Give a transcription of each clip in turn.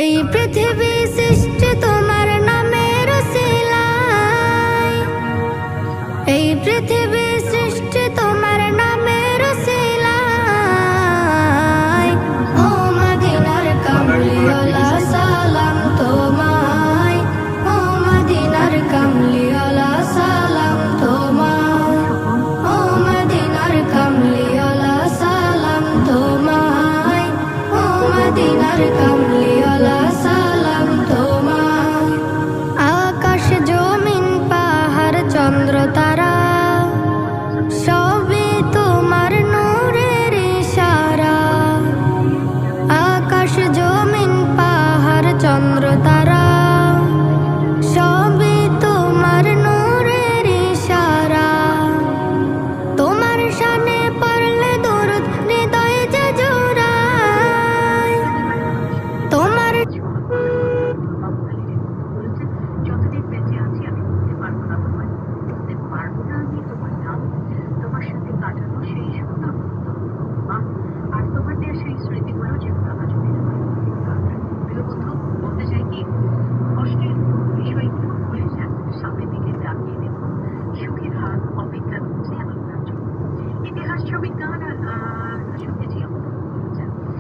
এই পৃথিবী সৃষ্টি তোমার নামের উসিলায়, এই পৃথিবী সৃষ্টি তোমার নামের উসিলায়। ও মদিনার কামলিওয়ালা সালাম তোমায়, ও মদিনার কামলিওয়ালা সালাম তোমায়, ও মদিনার কামলিওয়ালা সালাম তোমায়, ও মদিনার কামলিওয়ালা সালাম তোমায়। আকাশ জমিন পাহাড় চন্দ্র তারা সবই তোমার নূরের ইশারা। আকাশ জমিন পাহাড় চন্দ্র তারা সবই তোমার নূরের ইশারা। তোমার শানে পড়লে দরুদ হৃদয় যে জোড়ায়। তোমার যতদিন বেঁচে আছি আমি বলতে পারবো না তোমায়, বলতে পারবো না আমি তোমার নাম, তোমার সাথে কাটানো সেই সুন্দর আর তোমার দেওয়া সেই স্মৃতিগুলো যেগুলো আজ প্রিয় বন্ধু, বলতে চাই কি কষ্টের বিষয়গুলো ভুলে যান, সামনের দিকে তাকিয়ে দেখুন, সুখের হাত অপেক্ষা করছে আপনার জন্য। ইতিহাস ছবির গান শুনতেছি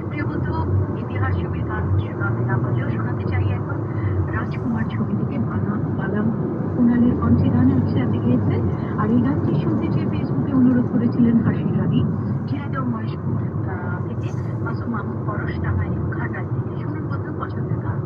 প্রিয় বন্ধু, ইতিহাস ছবির গান শোনাতে না পারলেও শোনাতে চাই এখন রাজকুমার ছবি থেকে বালাম কুণালের কণ্ঠে গান একসাথে গিয়েছে। আর এই গানটি শুনতে চেয়ে ফেসবুকে অনুরোধ করেছিলেন হাসির রানী ঝিনাইদহ মহেশপুর থেকে মাসুম মাহমুদ পরশ টাকায় ঘাটাল থেকে। শুনুন বন্ধু পছন্দের গান।